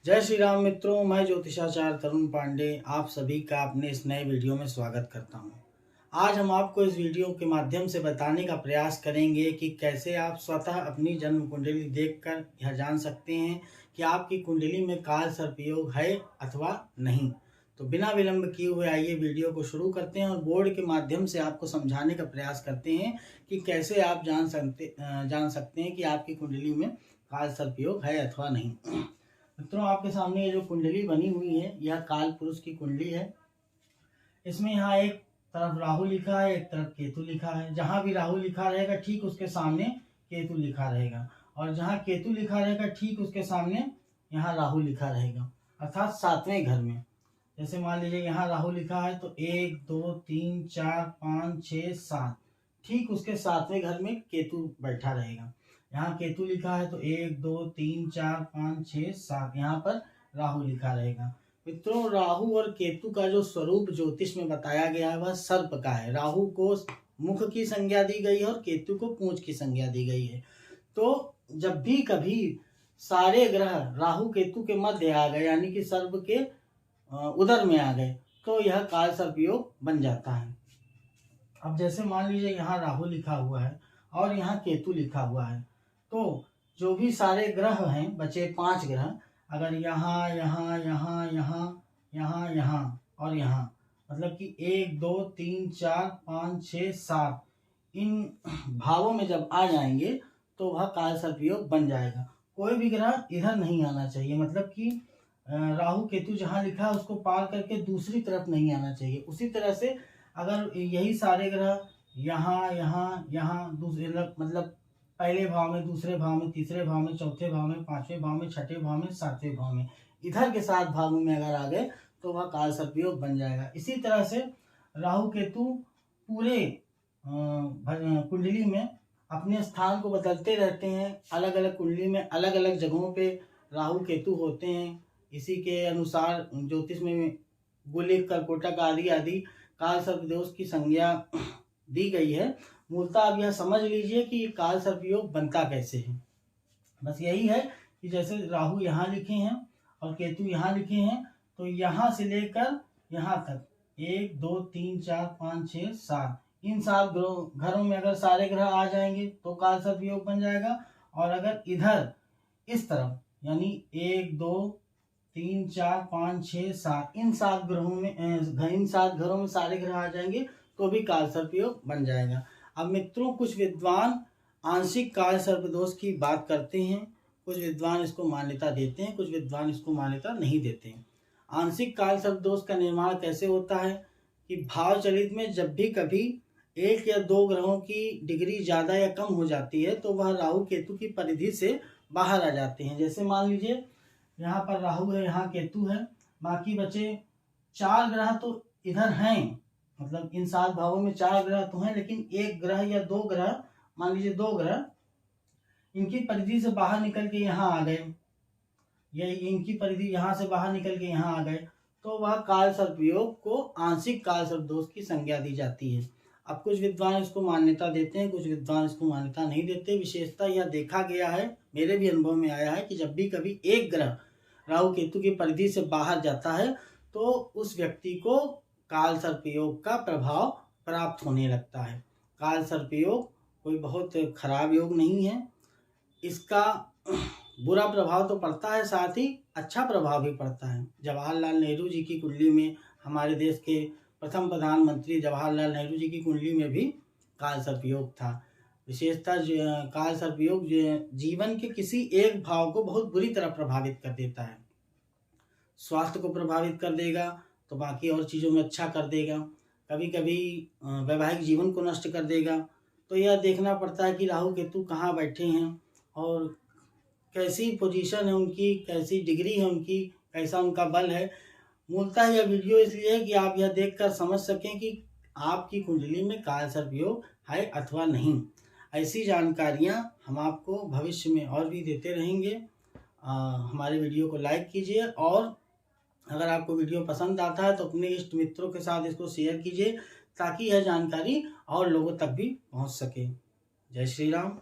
जय श्री राम मित्रों, मैं ज्योतिषाचार्य तरुण पांडे आप सभी का अपने इस नए वीडियो में स्वागत करता हूं। आज हम आपको इस वीडियो के माध्यम से बताने का प्रयास करेंगे कि कैसे आप स्वतः अपनी जन्म कुंडली देखकर यह जान सकते हैं कि आपकी कुंडली में काल सर्प योग है अथवा नहीं। तो बिना विलंब किए हुए आइए वीडियो को शुरू करते हैं और बोर्ड के माध्यम से आपको समझाने का प्रयास करते हैं कि कैसे आप जान सकते हैं कि आपकी कुंडली में काल सर्प योग है अथवा नहीं। मित्रों, आपके सामने ये जो कुंडली बनी हुई है यह काल पुरुष की कुंडली है। इसमें यहाँ एक तरफ राहु लिखा है, एक तरफ केतु लिखा है। जहाँ भी राहु लिखा रहेगा ठीक उसके सामने केतु लिखा रहेगा, और जहाँ केतु लिखा रहेगा ठीक उसके सामने यहाँ राहु लिखा रहेगा, अर्थात सातवें घर में। जैसे मान लीजिए यहाँ राहु लिखा है तो 1 2 3 4 5 6 7, ठीक उसके सातवें घर में केतु बैठा रहेगा। यहाँ केतु लिखा है तो 1 2 3 4 5 6 7, यहाँ पर राहु लिखा रहेगा। मित्रों, राहु और केतु का जो स्वरूप ज्योतिष में बताया गया है वह सर्प का है। राहु को मुख की संज्ञा दी गई है और केतु को पूंछ की संज्ञा दी गई है। तो जब भी कभी सारे ग्रह राहु केतु के मध्य आ गए, यानी कि सर्प के उदर में आ गए, तो यह काल सर्प योग बन जाता है। अब जैसे मान लीजिए यहाँ राहु लिखा हुआ है और यहाँ केतु लिखा हुआ है, तो जो भी सारे ग्रह हैं, बचे 5 ग्रह, अगर यहाँ यहाँ यहाँ यहाँ यहाँ यहाँ और यहाँ, मतलब कि 1 2 3 4 5 6 7 इन भावों में जब आ जाएंगे तो वह काल सर्प योग बन जाएगा। कोई भी ग्रह इधर नहीं आना चाहिए, मतलब कि राहु केतु जहाँ लिखा है उसको पार करके दूसरी तरफ नहीं आना चाहिए। उसी तरह से अगर यही सारे ग्रह यहाँ यहाँ यहाँ दूसरे, मतलब पहले भाव में, दूसरे भाव में, तीसरे भाव में, चौथे भाव में, पांचवें भाव में, छठे भाव में, सातवें भाव में, इधर के 7 भावों में अगर आ गए तो वह काल सर्प योग बन जाएगा। इसी तरह से राहु केतु पूरे कुंडली में अपने स्थान को बदलते रहते हैं। अलग अलग कुंडली में अलग अलग जगहों पे राहु केतु होते हैं। इसी के अनुसार ज्योतिष में गुलिक, कर्कोटक आदि आदि काल सर्प दोष की संज्ञा दी गई है। मूलतः आप यह समझ लीजिए कि काल सर्प योग बनता कैसे है। बस यही है कि जैसे राहु यहाँ लिखे हैं और केतु यहाँ लिखे हैं, तो यहाँ से लेकर यहाँ तक 1 2 3 4 5 6 7 इन 7 घरों में अगर सारे ग्रह आ जाएंगे तो काल सर्प योग बन जाएगा। और अगर इधर इस तरफ, यानी 1 2 3 4 5 6 7 इन 7 ग्रहों में, इन 7 घरों में सारे ग्रह आ जाएंगे तो भी काल सर्प योग बन जाएगा। अब मित्रों, कुछ विद्वान आंशिक काल सर्प दोष की बात करते हैं। कुछ विद्वान इसको मान्यता देते हैं, कुछ विद्वान इसको मान्यता नहीं देते हैं। आंशिक काल सर्प दोष का निर्माण कैसे होता है कि भाव चलित में जब भी कभी 1 या 2 ग्रहों की डिग्री ज़्यादा या कम हो जाती है तो वह राहु केतु की परिधि से बाहर आ जाते हैं। जैसे मान लीजिए यहाँ पर राहु है, यहाँ केतु है, बाकी बचे 4 ग्रह तो इधर हैं, मतलब इन 7 भावों में 4 ग्रह तो हैं, लेकिन 1 ग्रह या 2 ग्रह, मान लीजिए 2 ग्रह इनकी परिधि से बाहर निकल के यहाँ आ गए, या इनकी परिधि यहाँ से बाहर निकल के यहाँ आ गए, तो वह काल सर्प योग को आंशिक काल सर्प दोष की संज्ञा दी जाती है। अब कुछ विद्वान इसको मान्यता देते हैं, कुछ विद्वान इसको मान्यता नहीं देते। विशेषता यह देखा गया है, मेरे भी अनुभव में आया है कि जब भी कभी एक ग्रह राहु केतु की परिधि से बाहर जाता है तो उस व्यक्ति को काल सर्प योग का प्रभाव प्राप्त होने लगता है। काल सर्प योग कोई बहुत खराब योग नहीं है। इसका बुरा प्रभाव तो पड़ता है, साथ ही अच्छा प्रभाव भी पड़ता है। जवाहरलाल नेहरू जी की कुंडली में, हमारे देश के प्रथम प्रधानमंत्री जवाहरलाल नेहरू जी की कुंडली में भी काल सर्प योग था। विशेषता काल सर्प योग जीवन के किसी एक भाव को बहुत बुरी तरह प्रभावित कर देता है। स्वास्थ्य को प्रभावित कर देगा तो बाकी और चीज़ों में अच्छा कर देगा, कभी कभी वैवाहिक जीवन को नष्ट कर देगा। तो यह देखना पड़ता है कि राहु केतु कहाँ बैठे हैं और कैसी पोजीशन है उनकी, कैसी डिग्री है उनकी, कैसा उनका बल है। मूलतः यह वीडियो इसलिए है कि आप यह देखकर समझ सकें कि आपकी कुंडली में काल सर्प योग है अथवा नहीं। ऐसी जानकारियाँ हम आपको भविष्य में और भी देते रहेंगे। हमारे वीडियो को लाइक कीजिए, और अगर आपको वीडियो पसंद आता है तो अपने इष्ट मित्रों के साथ इसको शेयर कीजिए ताकि यह जानकारी और लोगों तक भी पहुंच सके। जय श्री राम।